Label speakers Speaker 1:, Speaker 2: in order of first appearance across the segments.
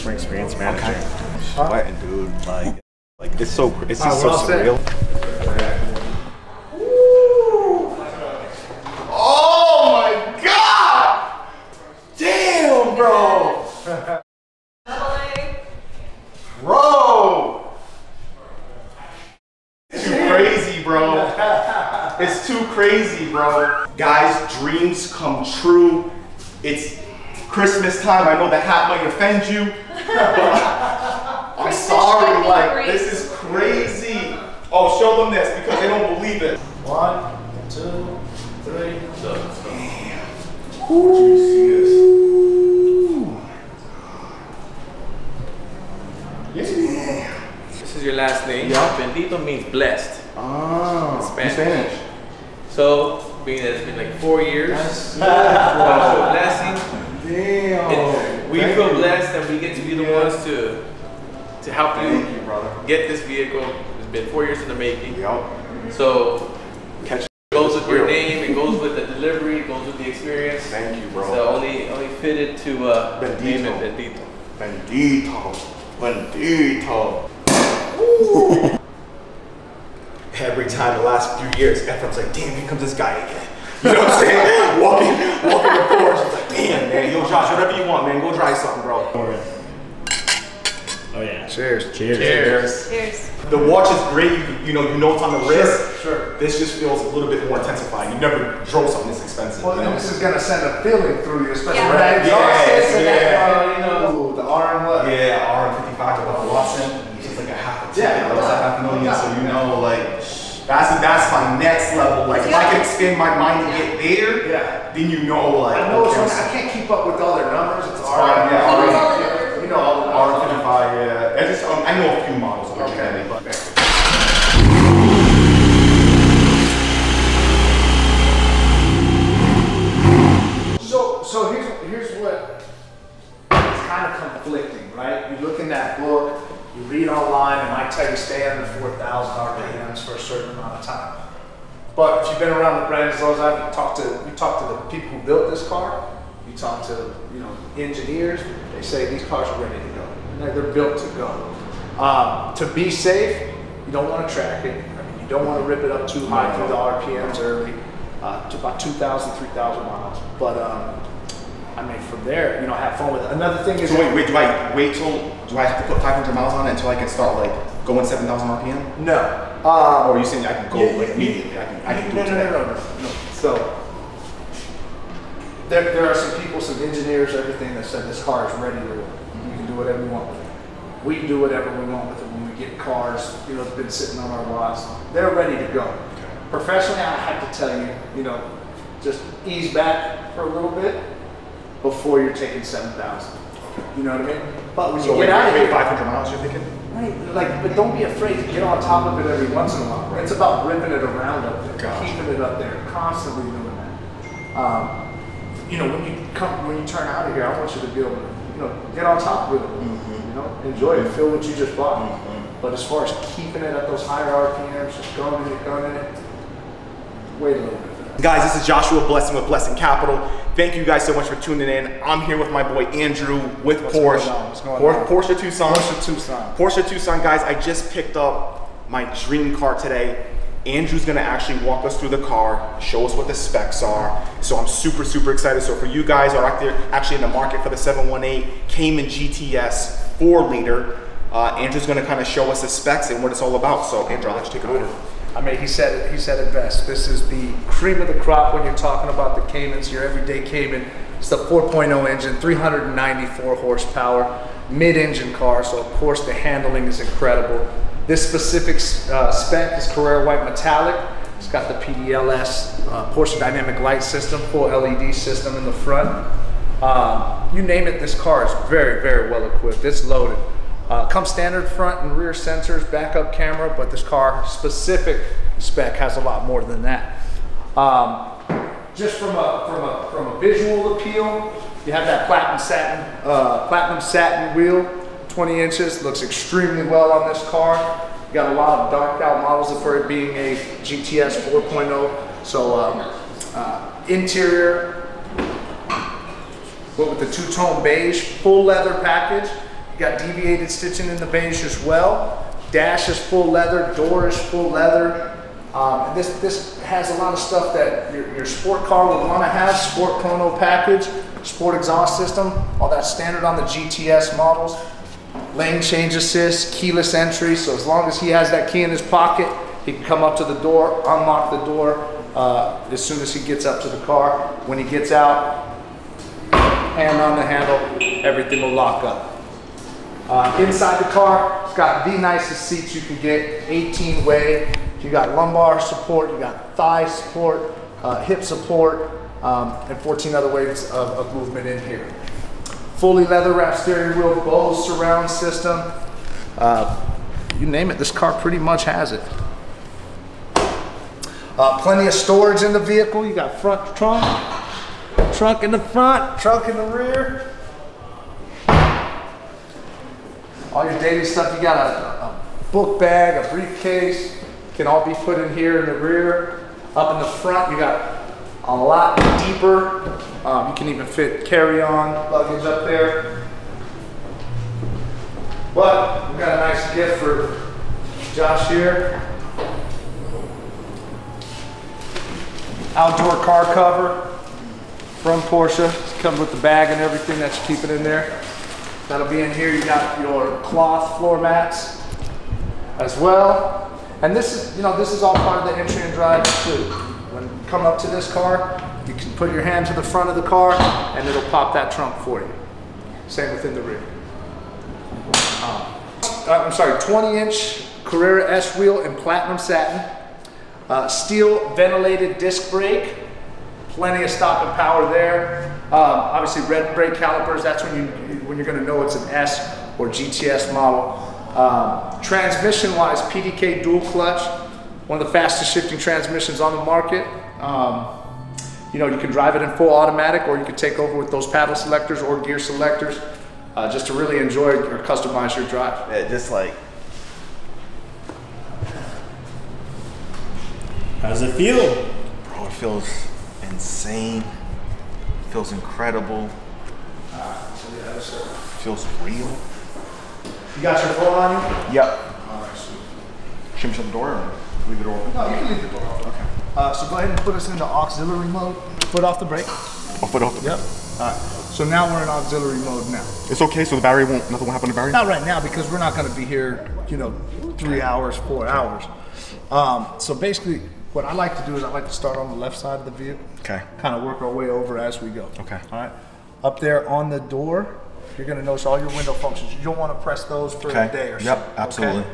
Speaker 1: customer experience manager.
Speaker 2: Okay. Sweating, dude. Like it's just so surreal. Oh my God! Damn, bro. Bro. It's too crazy, bro. It's too crazy, bro. Guys, dreams come true. It's Christmas time. I know the hat might offend you, but I'm sorry. Like, this is crazy. Oh, show them this because they don't believe it.
Speaker 3: 1, 2, 3.
Speaker 2: Damn. Ooh. Yeah.
Speaker 4: This is your last name.
Speaker 2: Yeah.
Speaker 4: Bendito means blessed.
Speaker 2: Ah,
Speaker 4: in
Speaker 2: Spanish.
Speaker 4: So, being that it's been like 4 years,
Speaker 2: That's
Speaker 4: blessing.
Speaker 2: Damn.
Speaker 4: We feel blessed that we get to be the ones to help
Speaker 2: Thank you, brother.
Speaker 4: get this vehicle. It's been 4 years in the making.
Speaker 2: Yep.
Speaker 4: So,
Speaker 2: Catch
Speaker 4: it goes with your name, it goes with the delivery, it goes with the experience.
Speaker 2: Thank you, bro.
Speaker 4: So only fitted to name it Bendito.
Speaker 2: Bendito. Bendito. Every time the last few years, Ephraim's like, damn, here comes this guy again. You know what I'm saying? walking the Porsche. It's like, damn, man, yo, Josh, whatever you want, man, go try something, bro.
Speaker 1: Oh yeah.
Speaker 2: Cheers.
Speaker 1: Cheers.
Speaker 2: Cheers.
Speaker 5: Cheers.
Speaker 2: The watch is great. You know it's on the wrist.
Speaker 3: Sure.
Speaker 2: This just feels a little bit more intensified. You never drove something this expensive.
Speaker 3: Well,
Speaker 2: you know?
Speaker 3: and this is gonna send a feeling through you, especially
Speaker 5: Yeah.
Speaker 3: when that exhaust hits and
Speaker 2: Yeah.
Speaker 3: that, you know, the RM what?
Speaker 2: Yeah, RM55 to the Watson. It's just like a half a ticket.
Speaker 3: Yeah.
Speaker 2: That was like $500,000. So you know, like that's my next level. Like if I can expand my mind to get there,
Speaker 3: Yeah.
Speaker 2: then you know, like
Speaker 3: I know
Speaker 2: okay,
Speaker 3: I can't keep up with all their numbers. It's RM.
Speaker 2: fine, yeah,
Speaker 5: He knows
Speaker 2: RM.
Speaker 5: all the numbers.
Speaker 3: You know all the numbers.
Speaker 2: RM55, yeah. I know a few models.
Speaker 3: Okay.
Speaker 2: But
Speaker 3: So here's what is kind of conflicting, right? You look in that book, you read online, and might tell you stay under 4,000 RPMs for a certain amount of time. But if you've been around the brand as long as I've talked to, you talk to the people who built this car, you talk to engineers, they say these cars are ready to go. And they're built to go. To be safe, you don't want to track it. I mean, you don't want to rip it up too high through the RPMs early, to about 2,000, 3,000 miles. But I mean, from there, have fun with it. Another thing is,
Speaker 2: so wait, do I have to put 500 miles on it until I can start like going 7,000 RPM?
Speaker 3: no.
Speaker 2: Or are you saying I can go like immediately? I can do it today.
Speaker 3: No. So there are some people, some engineers, everything that said this car is ready to roll. You can do whatever you want with it. We can do whatever we want with it when we get cars, that's been sitting on our lots. They're ready to go. Professionally, I have to tell you, just ease back for a little bit before you're taking 7,000. You know what I mean? But when you get out of here,
Speaker 2: 500 miles, you're thinking?
Speaker 3: right, but don't be afraid to get on top of it every once in a while. It's about ripping it around up there,
Speaker 2: Gotcha.
Speaker 3: keeping it up there, constantly doing that. When you turn out of here, I want you to be able to, get on top of it. Enjoy it, feel what you just bought. But as far as keeping it at those higher RPMs, just going in it, wait a little bit.
Speaker 2: Guys, this is Joshua Blessing with Blessing Capital. Thank you guys so much for tuning in. I'm here with my boy Andrew with Porsche.
Speaker 3: What's going on?
Speaker 2: Porsche Tucson.
Speaker 3: Porsche
Speaker 2: Tucson, guys. I just picked up my dream car today. Andrew's gonna actually walk us through the car, show us what the specs are. So I'm super, super excited. So for you guys who are out there actually in the market for the 718 Cayman GTS 4-liter, Andrew's gonna kind of show us the specs and what it's all about. So Andrew, I'll let you take it over.
Speaker 3: I mean, he said it best. This is the cream of the crop when you're talking about the Caymans, your everyday Cayman. It's the 4.0 engine, 394 horsepower, mid-engine car, so of course the handling is incredible. This specific spec is Carrera White Metallic. It's got the PDLS, Porsche Dynamic Light System, full LED system in the front. You name it, this car is very, very well equipped. It's loaded. Comes standard front and rear sensors, backup camera, but this car specific spec has a lot more than that. Just from a visual appeal, you have that platinum satin wheel, 20 inches, looks extremely well on this car. You got a lot of darked out models for it being a GTS 4.0. So interior, but with the two-tone beige, full leather package. You got deviated stitching in the beige as well. Dash is full leather, door is full leather. And this has a lot of stuff that your sport car would want to have. Sport chrono package, sport exhaust system, all that standard on the GTS models. Lane change assist, keyless entry, so as long as he has that key in his pocket, he can come up to the door, unlock the door as soon as he gets up to the car. When he gets out, hand on the handle, everything will lock up. Inside the car, it's got the nicest seats you can get, 18-way. You got lumbar support, you got thigh support, hip support, and 14 other ways of movement in here. Fully leather wrapped steering wheel, Bose surround system. You name it, this car pretty much has it. Plenty of storage in the vehicle. You got front trunk in the front, trunk in the rear. All your daily stuff, you got a book bag, a briefcase, can all be put in here in the rear. Up in the front, you got a lot deeper. You can even fit carry-on luggage up there. But we got a nice gift for Josh here. Outdoor car cover from Porsche. It comes with the bag and everything that you keep it in there. That'll be in here. You got your cloth floor mats as well. And this is, this is all part of the entry and drive too. When you come up to this car, you can put your hand to the front of the car and it'll pop that trunk for you. Same within the rear. I'm sorry, 20-inch Carrera S wheel in platinum satin. Steel ventilated disc brake. Plenty of stopping power there. Obviously red brake calipers, that's when you're gonna know it's an S or GTS model. Transmission-wise, PDK dual clutch, one of the fastest shifting transmissions on the market. You can drive it in full automatic, or you can take over with those paddle selectors or gear selectors, just to really enjoy or customize your drive.
Speaker 2: Yeah, just like.
Speaker 1: How does it feel?
Speaker 2: Bro, it feels insane. It feels incredible. Feels real.
Speaker 3: You got your phone on you?
Speaker 2: Yep.
Speaker 3: All right, sweet.
Speaker 2: Should we shut the door or leave it open?
Speaker 3: No, you can leave the door open.
Speaker 2: Okay.
Speaker 3: So go ahead and put us into auxiliary mode. Foot off the brake.
Speaker 2: Oh, foot off the brake.
Speaker 3: Yep. All right. So now we're in auxiliary mode now.
Speaker 2: It's okay, so the battery nothing will happen to the battery?
Speaker 3: Not right now, because we're not going to be here, 3 hours, 4 hours. So basically, what I like to do is I like to start on the left side of the vehicle.
Speaker 2: Okay.
Speaker 3: Kind of work our way over as we go.
Speaker 2: Okay.
Speaker 3: All right. Up there on the door, you're going to notice all your window functions. You don't want to press those for a day or so.
Speaker 2: Yep, absolutely.
Speaker 3: Okay?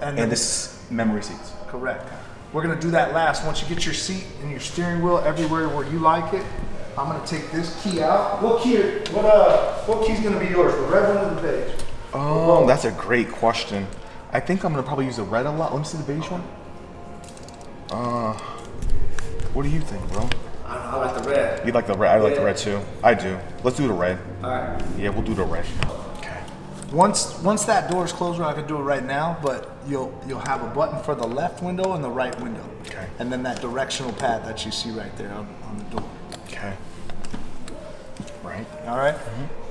Speaker 2: And this is memory seats.
Speaker 3: Correct. We're going to do that last. Once you get your seat and your steering wheel everywhere where you like it, I'm going to take this key out. What key's going to be yours? The red one or the beige?
Speaker 2: Oh, that's a great question. I think I'm going to probably use the red a lot. Let me see the beige one. What do you think, bro?
Speaker 3: I like the red.
Speaker 2: You like the red? I like the red too. I do. Let's do the red.
Speaker 3: All right.
Speaker 2: Yeah, we'll do the red. Okay.
Speaker 3: Once that door is closed, I can do it right now, but you'll have a button for the left window and the right window.
Speaker 2: Okay.
Speaker 3: And then that directional pad that you see right there on the door.
Speaker 2: Okay. Right.
Speaker 3: All right.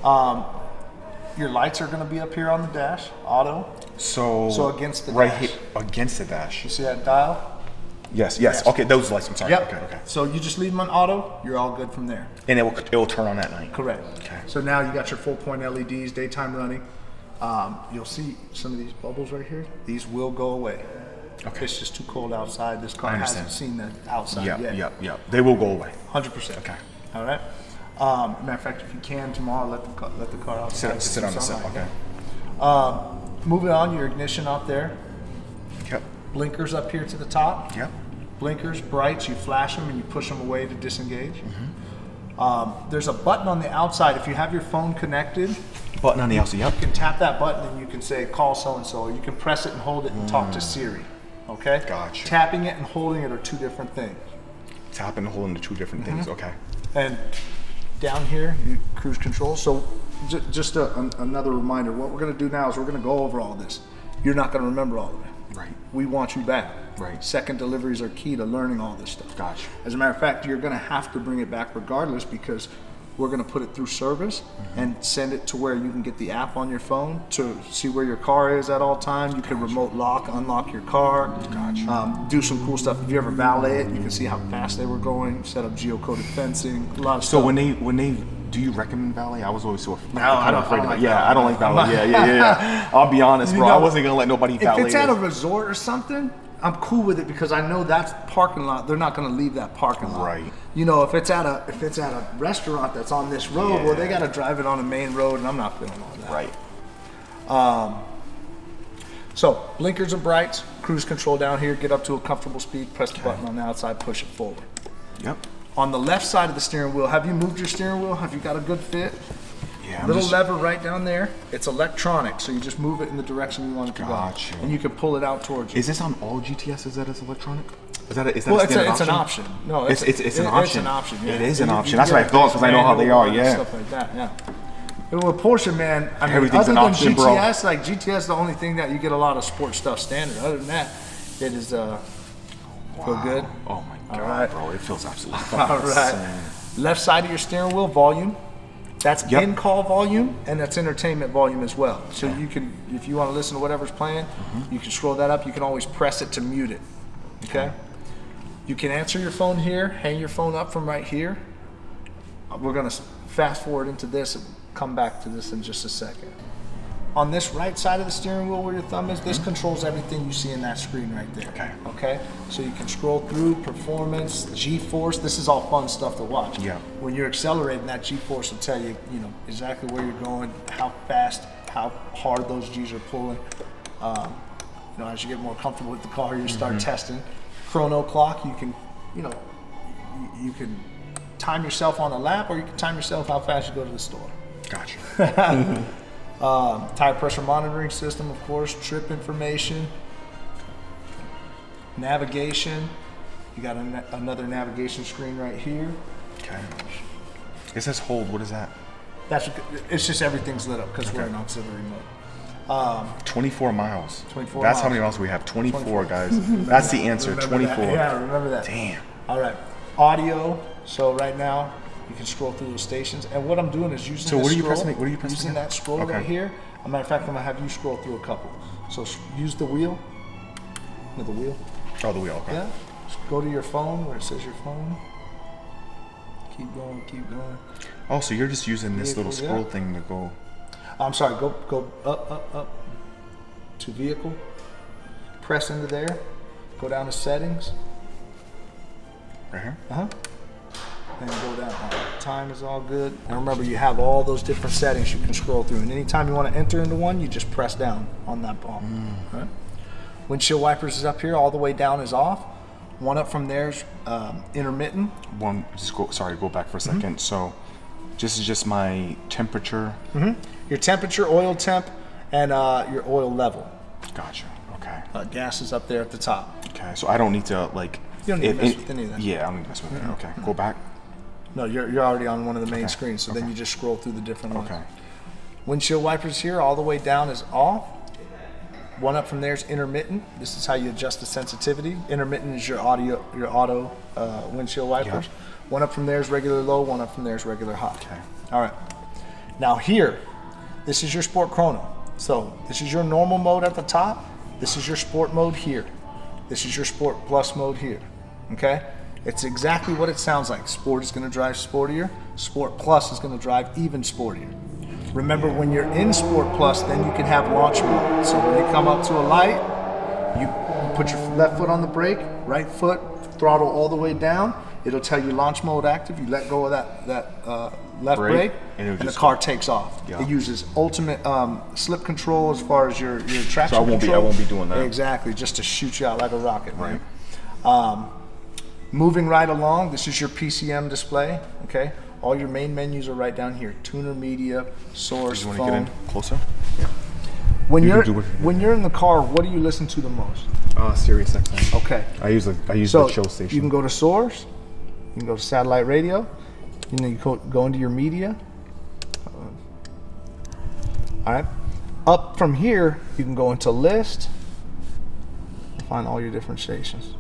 Speaker 3: Mm-hmm. Your lights are going to be up here on the dash, auto.
Speaker 2: So
Speaker 3: against the
Speaker 2: right
Speaker 3: dash.
Speaker 2: here, against the dash.
Speaker 3: You see that dial?
Speaker 2: Yes. Okay, those lights. I'm sorry.
Speaker 3: Yep.
Speaker 2: Okay.
Speaker 3: So you just leave them on auto. You're all good from there.
Speaker 2: And it will turn on at night.
Speaker 3: Correct.
Speaker 2: Okay.
Speaker 3: So now you got your full point LEDs, daytime running. You'll see some of these bubbles right here. These will go away.
Speaker 2: Okay.
Speaker 3: It's just too cold outside. This car hasn't seen the outside yet.
Speaker 2: Yep. They will go away.
Speaker 3: 100%.
Speaker 2: Okay.
Speaker 3: All right. Matter of fact, if you can tomorrow, let the car outside.
Speaker 2: Sit on the seat. Okay.
Speaker 3: Moving on, your ignition up there.
Speaker 2: Yep.
Speaker 3: Blinkers up here to the top.
Speaker 2: Yep.
Speaker 3: Blinkers, brights, you flash them and you push them away to disengage.
Speaker 2: Mm-hmm.
Speaker 3: There's a button on the outside. If you have your phone connected,
Speaker 2: button on the outside. Yep.
Speaker 3: you can tap that button and you can say call so-and-so, or you can press it and hold it and talk to Siri. Okay?
Speaker 2: Gotcha.
Speaker 3: Tapping it and holding it are two different things.
Speaker 2: Tapping and holding the two different things. Okay.
Speaker 3: And down here, you cruise control. So just another reminder, what we're going to do now is we're going to go over all this. You're not going to remember all of it.
Speaker 2: Right.
Speaker 3: We want you back.
Speaker 2: Right.
Speaker 3: Second deliveries are key to learning all this stuff.
Speaker 2: Gotcha.
Speaker 3: As a matter of fact, you're going to have to bring it back regardless, because we're going to put it through service and send it to where you can get the app on your phone to see where your car is at all time. You can remote lock, unlock your car, do some cool stuff. If you ever valet it, you can see how fast they were going, set up geocoded fencing, a lot of stuff.
Speaker 2: So when they do you recommend valet? I was always so afraid.
Speaker 3: No, I don't like
Speaker 2: yeah,
Speaker 3: valet.
Speaker 2: I don't like valet. Yeah. I'll be honest, bro. I wasn't gonna let nobody valet.
Speaker 3: If it's at a resort or something, I'm cool with it because I know that's parking lot. They're not going to leave that parking lot.
Speaker 2: Right.
Speaker 3: You know, if it's at a restaurant that's on this road, well, they got to drive it on a main road, and I'm not feeling all that.
Speaker 2: Right.
Speaker 3: So blinkers and brights, cruise control down here. Get up to a comfortable speed. Press the button on the outside. Push it forward.
Speaker 2: Yep.
Speaker 3: On the left side of the steering wheel, have you moved your steering wheel? Have you got a good fit?
Speaker 2: Yeah.
Speaker 3: Little lever right down there. It's electronic, so you just move it in the direction you want it to go, and you can pull it out towards you.
Speaker 2: Is this on all GTSs that it's electronic? Is that
Speaker 3: well, it's an option. No,
Speaker 2: it's an option.
Speaker 3: It's an option. Yeah.
Speaker 2: It is an option. That's what I thought because I know how they are. Yeah.
Speaker 3: Stuff like that. Yeah. And with Porsche, man, I mean,
Speaker 2: everything's an option, bro.
Speaker 3: GTS, like GTS, is the only thing that you get a lot of sports stuff standard. Other than that, it is feel good.
Speaker 2: Oh my god,
Speaker 3: all right,
Speaker 2: bro! It feels absolutely
Speaker 3: all right.
Speaker 2: insane.
Speaker 3: Left side of your steering wheel, volume. That's in-call volume, and that's entertainment volume as well. So you can, if you want to listen to whatever's playing, you can scroll that up. You can always press it to mute it, okay? You can answer your phone here, hang your phone up from right here. We're going to fast forward into this and come back to this in just a second. On this right side of the steering wheel where your thumb is, this controls everything you see in that screen right there. Okay? So you can scroll through performance, G-force. This is all fun stuff to watch.
Speaker 2: Yeah.
Speaker 3: When you're accelerating, that G-force will tell you, you know, exactly where you're going, how fast, how hard those G's are pulling. You know, as you get more comfortable with the car, you start testing. Chrono clock, you can, you know, you can time yourself on a lap, or you can time yourself how fast you go to the store.
Speaker 2: Gotcha.
Speaker 3: Tire pressure monitoring system, of course, trip information, navigation. You got another navigation screen right here.
Speaker 2: Okay. It says hold. What is that?
Speaker 3: It's just everything's lit up because we're in auxiliary mode.
Speaker 2: 24 miles.
Speaker 3: 24
Speaker 2: That's
Speaker 3: miles.
Speaker 2: how many miles we have. 24, guys. That's the answer.
Speaker 3: Remember
Speaker 2: 24.
Speaker 3: That. Yeah, remember that.
Speaker 2: Damn.
Speaker 3: All right. Audio. So right now, you can scroll through those stations, and what I'm doing is using.
Speaker 2: So what are you pressing? What are you pressing?
Speaker 3: Using that scroll right here. As a matter of fact, I'm gonna have you scroll through a couple. So use the wheel. The wheel.
Speaker 2: Oh, the wheel. Okay.
Speaker 3: Yeah. Just go to your phone where it says your phone. Keep going. Keep going.
Speaker 2: Oh, so you're just using this little scroll thing to go.
Speaker 3: I'm sorry. Go up to vehicle. Press into there. Go down to settings.
Speaker 2: Right here.
Speaker 3: And go down. Time is all good. And remember, you have all those different settings you can scroll through. And anytime you want to enter into one, you just press down on that ball. Right? Windshield wipers is up here. All the way down is off. One up from there is intermittent.
Speaker 2: Go back for a second. So this is just my temperature.
Speaker 3: Your temperature, oil temp, and your oil level.
Speaker 2: Gotcha. Okay.
Speaker 3: Gas is up there at the top.
Speaker 2: Okay. So I don't need to like.
Speaker 3: You don't need to mess with any of that.
Speaker 2: Yeah, I don't need to mess with it. Okay. Go back.
Speaker 3: No, you're already on one of the main screens, so then you just scroll through the different ones. Windshield wipers here, all the way down is off. One up from there is intermittent. This is how you adjust the sensitivity. Intermittent is your auto windshield wipers. One up from there is regular low, one up from there is regular high.
Speaker 2: Okay.
Speaker 3: All right. Now here, this is your sport chrono. So this is your normal mode at the top. This is your sport mode here. This is your sport plus mode here. Okay? It's exactly what it sounds like. Sport is going to drive sportier. Sport Plus is going to drive even sportier. Remember, when you're in Sport Plus, then you can have launch mode. So when you come up to a light, you put your left foot on the brake, right foot, throttle all the way down. It'll tell you launch mode active. You let go of that left brake, and the car takes off. It uses ultimate slip control as far as your traction control.
Speaker 2: So I won't be doing that.
Speaker 3: Exactly, just to shoot you out like a rocket. Right. Moving right along, this is your PCM display, okay? All your main menus are right down here. Tuner, media, source, phone.
Speaker 2: You want to get in closer?
Speaker 3: Yeah. When you're in the car, what do you listen to the most?
Speaker 2: Sirius XM.
Speaker 3: Okay.
Speaker 2: I use the show station.
Speaker 3: You can go to source, you can go to satellite radio, and then you go into your media. All right. Up from here, you can go into list, find all your different stations.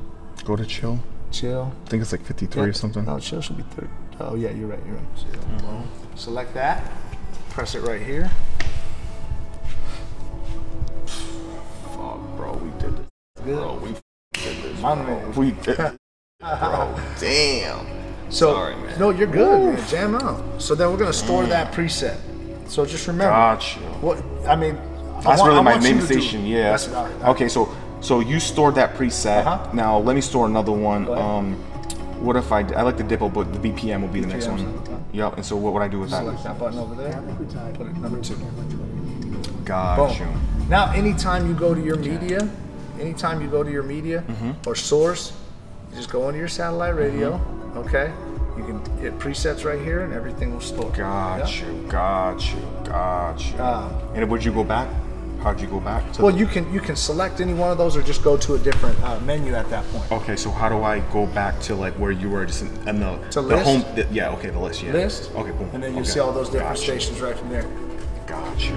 Speaker 2: Go to chill.
Speaker 3: Chill.
Speaker 2: I think it's like 53 or something.
Speaker 3: No, chill should be 30. Oh yeah, you're right. Chill. Select that. Press it right here.
Speaker 2: Fuck, bro, we did this.
Speaker 3: Good.
Speaker 2: Bro, we did this.
Speaker 3: My man.
Speaker 2: We did this. Bro, damn.
Speaker 3: So,
Speaker 2: sorry, man.
Speaker 3: No, you're good, man. Jam out. So then we're gonna store that preset. So just remember.
Speaker 2: Gotcha.
Speaker 3: What I mean.
Speaker 2: That's really my main
Speaker 3: to
Speaker 2: station. Yeah.
Speaker 3: That's, all right.
Speaker 2: Okay, so you stored that preset. Now let me store another one. What if I like the Dippo, but the BPM will be the next one. Yep. And so what would I do with that?
Speaker 3: Select that button over there. Put it number 2.
Speaker 2: Gotcha.
Speaker 3: Boom. Now, anytime you go to your media, or source, you just go into your satellite radio. Okay. You can hit presets right here, and everything will store.
Speaker 2: Got you. And would you go back? How'd you go back?
Speaker 3: Well, you can select any one of those, or just go to a different menu at that point.
Speaker 2: Okay, so how do I go back to like where you were just in the
Speaker 3: list?
Speaker 2: home? Yeah, okay, the list. Yeah.
Speaker 3: List.
Speaker 2: Okay, boom.
Speaker 3: And then you see all those different stations right from there.
Speaker 2: Got you.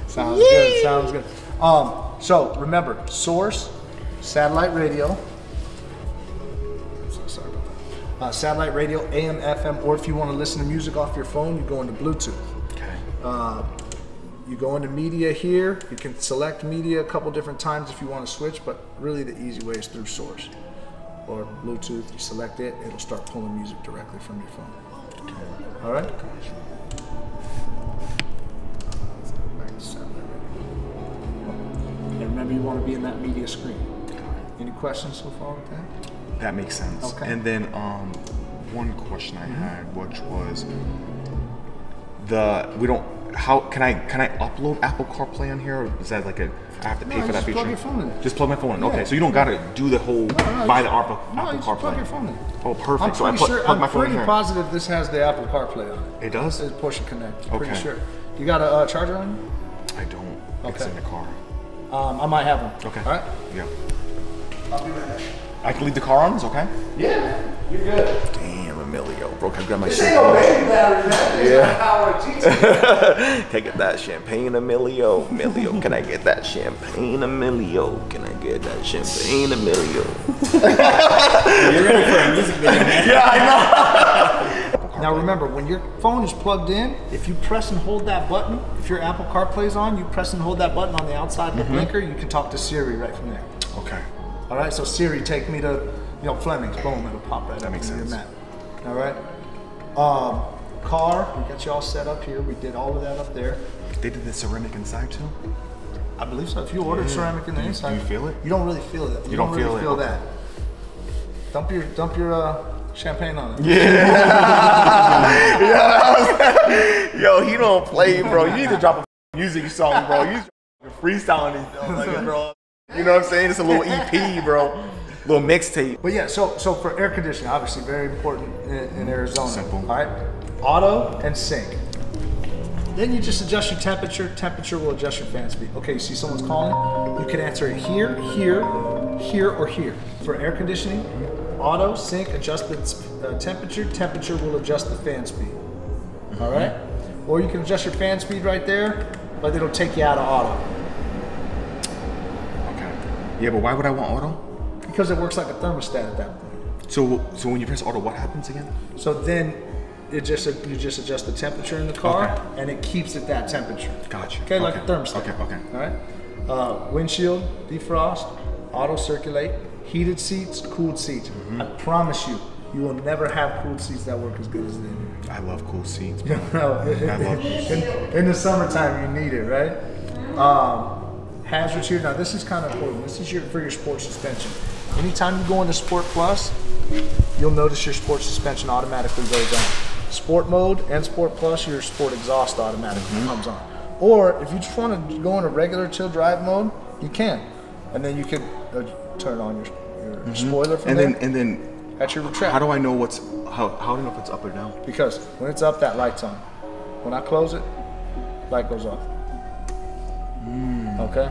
Speaker 3: Sounds good. Sounds good. So remember, source, satellite radio. So sorry about that. Satellite radio, AM, FM, or if you want to listen to music off your phone, you go into Bluetooth.
Speaker 2: Okay.
Speaker 3: You go into media here. You can select media a couple different times if you want to switch, but really the easy way is through source or Bluetooth. You select it, it'll start pulling music directly from your phone.
Speaker 2: Okay.
Speaker 3: All right. And remember, you want to be in that media screen. Any questions so far with that?
Speaker 2: That makes sense.
Speaker 3: Okay.
Speaker 2: And then one question I had, which was how can I upload Apple CarPlay on here? Or is that like I have to pay for that feature?
Speaker 3: Just plug your phone in.
Speaker 2: Just plug my phone in.
Speaker 3: Yeah.
Speaker 2: Okay, so you don't gotta do the whole buy the Apple
Speaker 3: just
Speaker 2: CarPlay.
Speaker 3: plug your phone in.
Speaker 2: Oh, perfect. So
Speaker 3: I'm
Speaker 2: plug my phone in here.
Speaker 3: pretty positive this has the Apple CarPlay on it.
Speaker 2: It does?
Speaker 3: It's Porsche Connect.
Speaker 2: Okay.
Speaker 3: Pretty sure. You got a charger on you?
Speaker 2: I don't. It's
Speaker 3: Okay.
Speaker 2: in the car.
Speaker 3: I might have one.
Speaker 2: Okay.
Speaker 3: All right.
Speaker 2: Yeah.
Speaker 3: I'll be right back.
Speaker 2: I can leave the car on. It's okay.
Speaker 3: Yeah, you're good.
Speaker 2: Damn, Emilio, bro. Can I grab my
Speaker 3: This ain't no baby battery, man. This is a power GTS.
Speaker 1: Can I get that champagne, Emilio? Emilio, can I get that champagne, Emilio? Can I get that champagne, Emilio?
Speaker 4: You're ready for a music video, man.
Speaker 2: Yeah, I know.
Speaker 3: Now remember, when your phone is plugged in, if you press and hold that button, if your Apple CarPlay is on, you press and hold that button on the outside of the blinker, you can talk to Siri right from there.
Speaker 2: Okay.
Speaker 3: All right, so Siri, take me to, Fleming's. Boom, it'll pop right up
Speaker 2: makes
Speaker 3: into your
Speaker 2: sense.
Speaker 3: map. All right. Car, we got you all set up here. We did all of that up there.
Speaker 2: They did the ceramic inside too?
Speaker 3: I believe so. If you ordered ceramic in the inside,
Speaker 2: Do you feel it?
Speaker 3: You don't really feel it.
Speaker 2: You don't feel
Speaker 3: really
Speaker 2: it?
Speaker 3: feel
Speaker 2: Okay.
Speaker 3: that. Dump your champagne on it.
Speaker 1: Yo, he don't play, bro. You need to drop a music song, bro. You freestyling these like, bro. You know what I'm saying? It's a little EP, bro. Little mixtape.
Speaker 3: But yeah, so for air conditioning, obviously very important in Arizona.
Speaker 2: Simple.
Speaker 3: All right, auto and sync. Then you just adjust your temperature. Temperature will adjust your fan speed. Okay, you see someone's calling? You can answer it here, here, here, or here. For air conditioning, auto, sync, adjust the temperature. Temperature will adjust the fan speed. All right? Or you can adjust your fan speed right there, but it'll take you out of auto.
Speaker 2: Okay. Yeah, but why would I want auto?
Speaker 3: Because it works like a thermostat at that point.
Speaker 2: So when you press auto, what happens again?
Speaker 3: So then you just adjust the temperature in the car, and it keeps it that temperature.
Speaker 2: Gotcha.
Speaker 3: Okay, like a thermostat.
Speaker 2: Okay.
Speaker 3: All right. Windshield, defrost, auto circulate, heated seats, cooled seats. I promise you, you will never have cooled seats that work as good as they do.
Speaker 2: I love cool seats.
Speaker 3: I love in the summertime, you need it, right? Hazards here. Now this is kind of important. This is for your sport suspension. Anytime you go into Sport Plus, you'll notice your sport suspension automatically goes on. Sport mode and Sport Plus, your sport exhaust automatically comes on. Or if you just want to go into regular chill drive mode, you can, and then you could turn on your spoiler from there.
Speaker 2: And then
Speaker 3: at your retract.
Speaker 2: how do I know how do I know if it's up or down?
Speaker 3: Because when it's up, that light's on. When I close it, light goes off. Okay?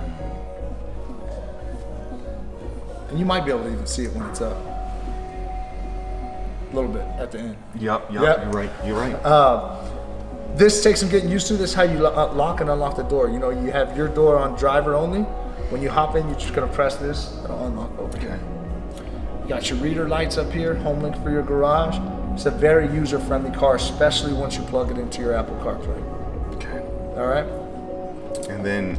Speaker 3: And you might be able to even see it when it's up. A little bit at the end.
Speaker 2: Yep.
Speaker 3: Yep.
Speaker 2: You're right.
Speaker 3: This takes some getting used to. This is how you lock and unlock the door. You have your door on driver only, When you hop in, you're just gonna press this. It'll unlock over here. You got your reader lights up here, home link for your garage. It's a very user-friendly car, especially once you plug it into your Apple CarPlay.
Speaker 2: Okay.
Speaker 3: All right.
Speaker 2: And then,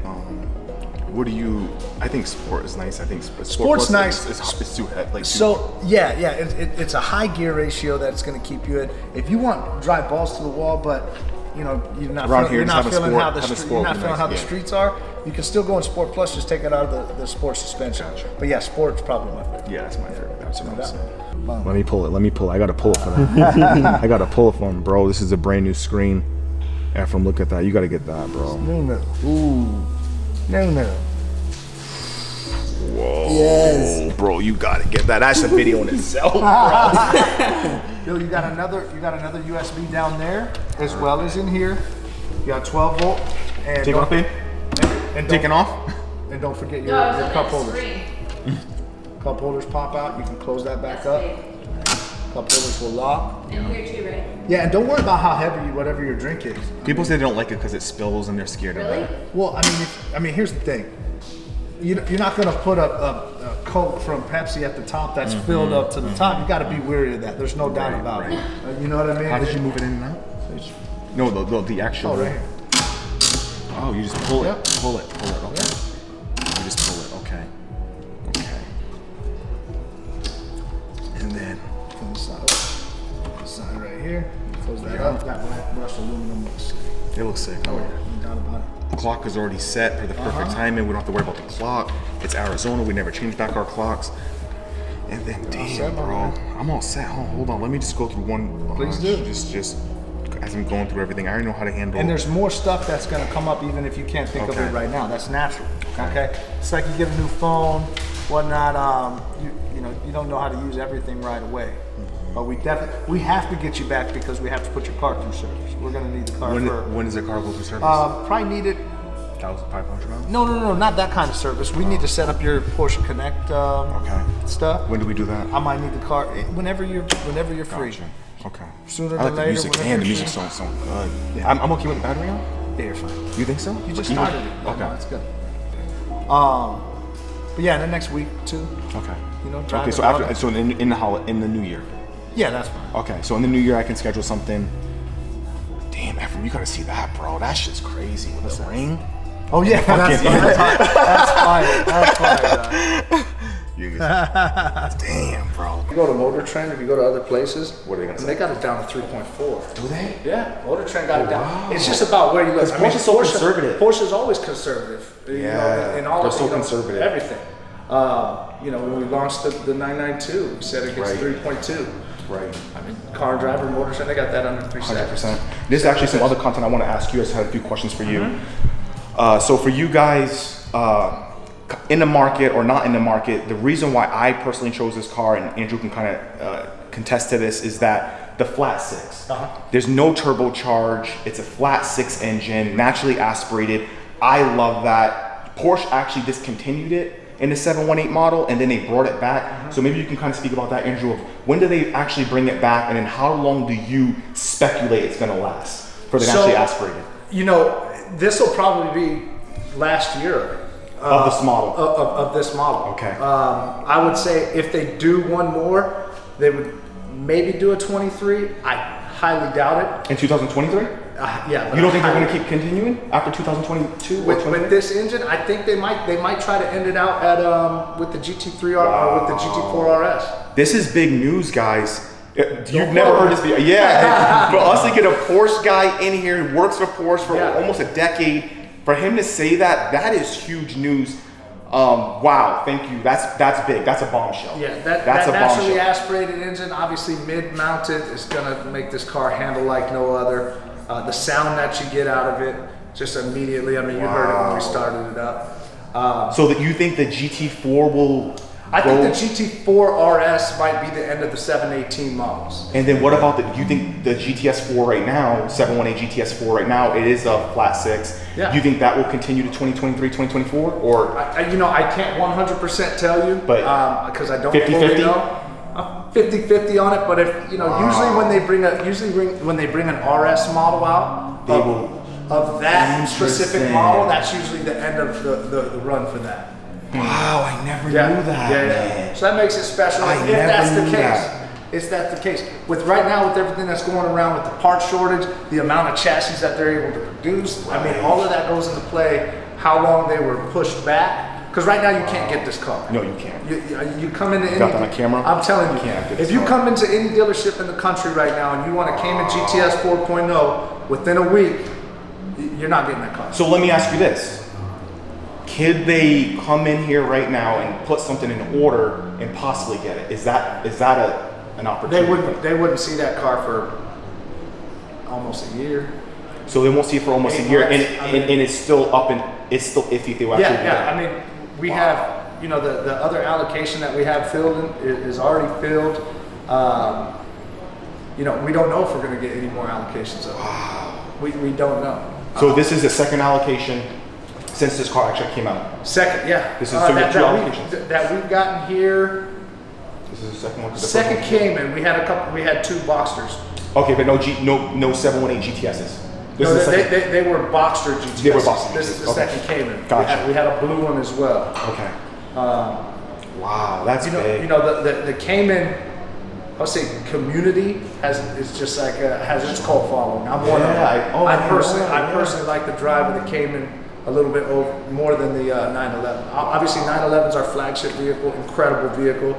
Speaker 2: what do you? I think sport is nice. I think
Speaker 3: Sport's nice.
Speaker 2: It's too heavy. Like
Speaker 3: so yeah, it's a high gear ratio that's going to keep you in. If you want drive balls to the wall, but you know you're not feeling how the streets are, you can still go in Sport Plus. Just take it out of the sport suspension.
Speaker 2: Gotcha.
Speaker 3: But yeah, Sport's probably my favorite.
Speaker 2: Yeah, that's my favorite. That's what I'm saying.
Speaker 3: Let
Speaker 2: me pull it. I gotta pull it for them. I gotta pull it for them, bro. This is a brand new screen. Ephraim, look at that. You gotta get that, bro.
Speaker 3: No. Ooh. No.
Speaker 2: Whoa.
Speaker 3: Yes.
Speaker 2: Bro, you gotta get that. That's a video in itself, bro.
Speaker 3: Yo, you got another USB down there as well as in here. You got 12 volt. And
Speaker 2: take off in. And taking off.
Speaker 3: And don't forget your cup holders. Cup holders pop out. You can close that back up. Cup holders will lock.
Speaker 5: And here too, right?
Speaker 3: Yeah, and don't worry about how heavy whatever your drink is.
Speaker 2: People say they don't like it because it spills and they're scared of it.
Speaker 3: Well, I mean, here's the thing. You're not gonna put a Coke from Pepsi at the top that's filled up to the top. You got to be wary of that. There's no doubt about it. You know what I mean?
Speaker 2: How did you move it in and out? No, the actual.
Speaker 3: Oh, right here.
Speaker 2: Oh, you just pull it.
Speaker 3: Yep.
Speaker 2: Pull it. Okay. You just pull it. Okay. And then
Speaker 3: from the side right here. Close that up. That black brushed aluminum looks sick.
Speaker 2: It looks sick. Oh yeah.
Speaker 3: No doubt about it.
Speaker 2: The clock is already set for the perfect timing. We don't have to worry about the clock. It's Arizona. We never change back our clocks. And then, damn, bro, I'm all set. Hold on. Let me just go through one.
Speaker 3: Please do.
Speaker 2: Just as I'm going through everything, I already know how to handle.
Speaker 3: And there's more stuff that's going to come up even if you can't think of it right now. That's natural. Okay. It's like you get a new phone, whatnot. You don't know how to use everything right away. But we have to get you back because we have to put your car through service. We're gonna need the car
Speaker 2: when does the car go through service?
Speaker 3: Probably need it.
Speaker 2: 1,500 miles?
Speaker 3: No, not that kind of service. We need to set up your Porsche Connect stuff.
Speaker 2: When do we do that?
Speaker 3: I might need the car whenever you're free.
Speaker 2: Gotcha. Okay.
Speaker 3: Sooner
Speaker 2: I like
Speaker 3: than
Speaker 2: the
Speaker 3: later.
Speaker 2: music. And the music sounds so good. Yeah. I'm okay with the battery on?
Speaker 3: Yeah, you're fine.
Speaker 2: You think so?
Speaker 3: You just started it.
Speaker 2: Okay.
Speaker 3: No, that's good. But yeah, in the next week too.
Speaker 2: Okay.
Speaker 3: Drive
Speaker 2: okay. So after, in the new year.
Speaker 3: Yeah, that's fine.
Speaker 2: Okay, so in the new year I can schedule something. Damn, Ephraim, you gotta see that, bro. That shit's crazy with the ring.
Speaker 3: Oh yeah, that's fine. That's fine.
Speaker 2: Damn, bro.
Speaker 3: If you go to Motor Trend, if you go to other places,
Speaker 2: what are they gonna say?
Speaker 3: They got it down to 3.4.
Speaker 2: Do they?
Speaker 3: Yeah, Motor Trend got it down. Wow. It's just about where you live.
Speaker 2: Porsche's so conservative.
Speaker 3: Porsche's always conservative.
Speaker 2: Yeah,
Speaker 3: in all
Speaker 2: they're
Speaker 3: of
Speaker 2: so conservative.
Speaker 3: Everything. When we launched the 992, we said it gets 3.2.
Speaker 2: Right.
Speaker 3: I mean, Car and Driver, Motor Trend, they got that under 3 seconds.
Speaker 2: 100%. There's actually some other content I want to ask you. I just had a few questions for you. So for you guys in the market or not in the market, the reason why I personally chose this car, and Andrew can kind of contest to this, is that the flat six. There's no turbocharge. It's a flat six engine, naturally aspirated. I love that. Porsche actually discontinued it in the 718 model, and then they brought it back. So maybe you can kind of speak about that, Andrew, of when do they actually bring it back, and then how long do you speculate it's gonna last for the naturally aspirated?
Speaker 3: This will probably be last year.
Speaker 2: Of this model?
Speaker 3: Of this model.
Speaker 2: Okay.
Speaker 3: I would say if they do one more, they would maybe do a 23. I highly doubt it.
Speaker 2: In 2023?
Speaker 3: Yeah.
Speaker 2: You don't think they're going to keep continuing after 2022?
Speaker 3: With this engine, I think they might try to end it out at with the GT3 or with the GT4 RS.
Speaker 2: This is big news, guys. You've never heard this before. Yeah. For us to get a Porsche guy in here who works for Porsche for almost a decade, for him to say that is huge news. Wow, thank you. That's big. That's a bombshell.
Speaker 3: Yeah, that naturally aspirated engine, obviously mid-mounted, is gonna make this car handle like no other. The sound that you get out of it, just immediately. I mean, you heard it when we started it up.
Speaker 2: So that you think the GT4 will?
Speaker 3: I think the GT4 RS might be the end of the 718 models.
Speaker 2: And then what about you think the GTS4 right now, 718 GTS4 right now, it is a flat six.
Speaker 3: Yeah.
Speaker 2: You think that will continue to 2023, 2024, or?
Speaker 3: I can't 100% tell you,
Speaker 2: but
Speaker 3: because I don't
Speaker 2: 50-50?
Speaker 3: know. 50-50 on it, but if usually when they bring an RS model out, of that specific model, that's usually the end of the run for that.
Speaker 2: Wow, I never knew that, man.
Speaker 3: So that makes it special.
Speaker 2: I
Speaker 3: If
Speaker 2: never
Speaker 3: that's the
Speaker 2: knew
Speaker 3: case.
Speaker 2: that.
Speaker 3: If that's the case. With right now, with everything that's going around with the part shortage, the amount of chassis that they're able to produce, I mean, all of that goes into play, how long they were pushed back. Because right now you can't get this car.
Speaker 2: No, you can't.
Speaker 3: You come into any,
Speaker 2: got that on camera?
Speaker 3: I'm telling you,
Speaker 2: Can't get
Speaker 3: if
Speaker 2: this
Speaker 3: you
Speaker 2: car.
Speaker 3: come into any dealership in the country right now and you want a Cayman GTS 4.0 within a week, you're not getting that car.
Speaker 2: So let me ask you this. Could they come in here right now and put something in order and possibly get it? Is that an opportunity?
Speaker 3: They wouldn't see that car for almost a year.
Speaker 2: So they won't see it for almost a year, and it's still up and it's still iffy if they will actually do that.
Speaker 3: I mean, we have, you know, the other allocation that we have filled is already filled. You know, we don't know if we're going to get any more allocations of it.
Speaker 2: Wow.
Speaker 3: We don't know.
Speaker 2: So this is the second allocation since this car actually came out.
Speaker 3: Second, yeah.
Speaker 2: This is two allocations.
Speaker 3: That we've gotten here.
Speaker 2: This is the second one.
Speaker 3: Second Cayman, we had two Boxsters.
Speaker 2: Okay, but no 718 GTSs. This
Speaker 3: No,
Speaker 2: is the second.
Speaker 3: they were Boxster GTS.
Speaker 2: They were Boxster
Speaker 3: This is the
Speaker 2: GTS, okay.
Speaker 3: second Cayman.
Speaker 2: Gotcha.
Speaker 3: We had a blue one as well.
Speaker 2: Okay. Wow, that's big.
Speaker 3: You know, the Cayman, I would say community is just like has its cult following. I'm one of them. I personally like the drive of the Cayman a little bit more than the 911. Obviously, 911 is our flagship vehicle, incredible vehicle,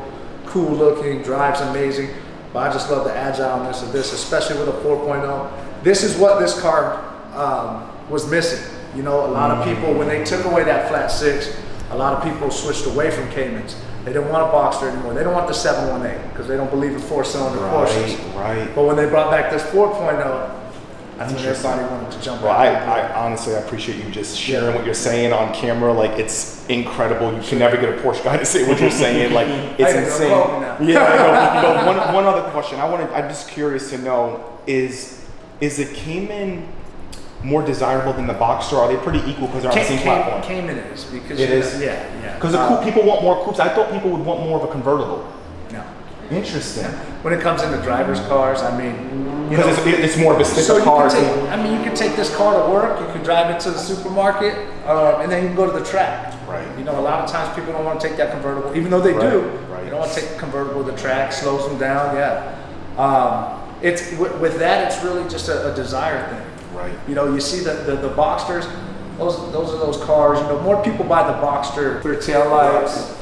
Speaker 3: cool looking, drives amazing. But I just love the agileness of this, especially with a 4.0. This is what this car was missing. You know, a lot of people, when they took away that flat six, a lot of people switched away from Caymans. They didn't want a Boxster anymore. They don't want the 718 because they don't believe in four-cylinder Porsches.
Speaker 2: Right.
Speaker 3: But when they brought back this 4.0, that's when everybody wanted to jump out.
Speaker 2: I honestly appreciate you just sharing what you're saying on camera. Like, it's incredible. You can never get a Porsche guy to say what you're saying. Like, it's insane. Yeah, I know. You know, one other question. I'm just curious to know is the Cayman more desirable than the Boxster? Are they pretty equal because they're on the same platform?
Speaker 3: Cayman is because
Speaker 2: it is.
Speaker 3: Yeah.
Speaker 2: Because people want more coupes. I thought people would want more of a convertible.
Speaker 3: No.
Speaker 2: Interesting.
Speaker 3: When it comes into drivers' cars, I mean,
Speaker 2: because it's more of a sticker car.
Speaker 3: You can take this car to work. You can drive it to the supermarket, and then you can go to the track.
Speaker 2: Right.
Speaker 3: You know, a lot of times people don't want to take that convertible, even though they do.
Speaker 2: Right.
Speaker 3: You don't want to take the convertible to the track. Slows them down. Yeah. It's with that. It's really just a desire thing.
Speaker 2: Right.
Speaker 3: You know, you see the Boxsters. Those are those cars. You know, more people buy the Boxster for tail lights.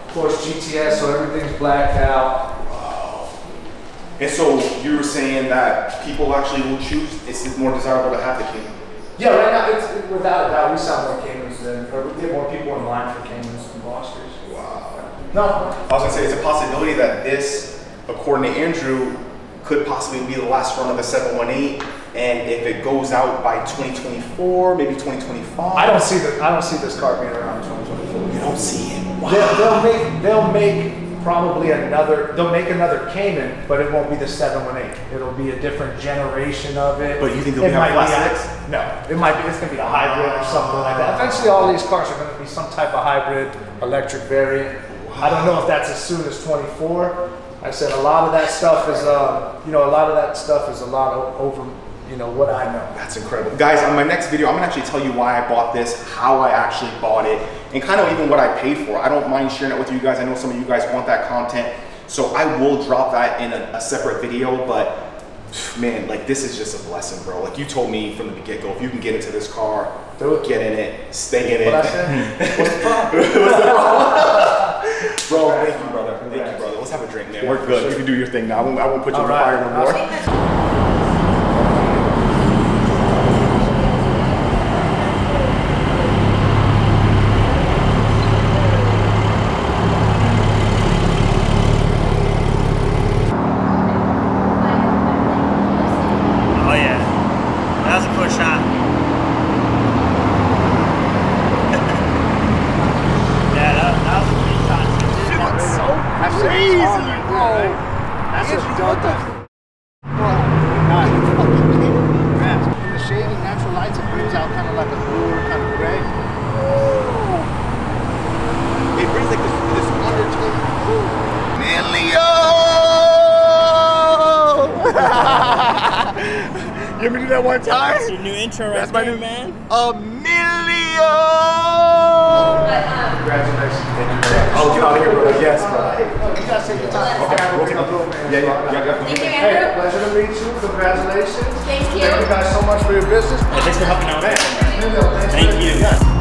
Speaker 3: Porsche GTS, so everything's blacked out.
Speaker 2: Wow. And so you were saying that people actually will choose, it's more desirable to have the Cayman?
Speaker 3: Yeah, right now, it's without a doubt, we sell more Caymans or we get more people in line for Caymans than Boxsters.
Speaker 2: Wow.
Speaker 3: No.
Speaker 2: I was gonna say, it's a possibility that this, according to Andrew, could possibly be the last run of the 718, and if it goes out by 2024, maybe 2025.
Speaker 3: I don't see this car being around in 2024.
Speaker 2: You don't see it. Wow.
Speaker 3: They'll make probably another Cayman, but it won't be the 718. It'll be a different generation of it.
Speaker 2: But you think it'll be a classic?
Speaker 3: No, it's gonna be a hybrid or something like that. Eventually all these cars are gonna be some type of hybrid electric variant. Wow. I don't know if that's as soon as 24. I said a lot of that stuff is a lot over, you know, what I know.
Speaker 2: That's incredible. Guys, on my next video, I'm gonna actually tell you why I bought this, how I actually bought it, and kind of even what I paid for. I don't mind sharing it with you guys. I know some of you guys want that content, so I will drop that in a separate video, but man, like, this is just a blessing, bro. Like you told me from the get-go, if you can get into this car, get in it, stay in it.
Speaker 3: What I said? What's the problem?
Speaker 2: Bro, thank you, brother. Thank you, brother. Let's have a drink, man. We're good. You can do your thing now. I won't put you in the fire no more.
Speaker 1: You ever do that one time?
Speaker 4: That's your new intro right there, man.
Speaker 1: A million!
Speaker 3: Congratulations.
Speaker 2: Thank you very much. Oh, get out of here, bro. Yes, bro.
Speaker 3: You guys take your time.
Speaker 2: Okay, we'll take a look. Yeah.
Speaker 5: Thank you,
Speaker 3: Hey,
Speaker 5: Andrew.
Speaker 3: pleasure to meet you. Congratulations.
Speaker 5: Thank you.
Speaker 3: Thank you guys so much for your business.
Speaker 2: Thanks for helping out, man.
Speaker 3: Thank
Speaker 2: Thank you.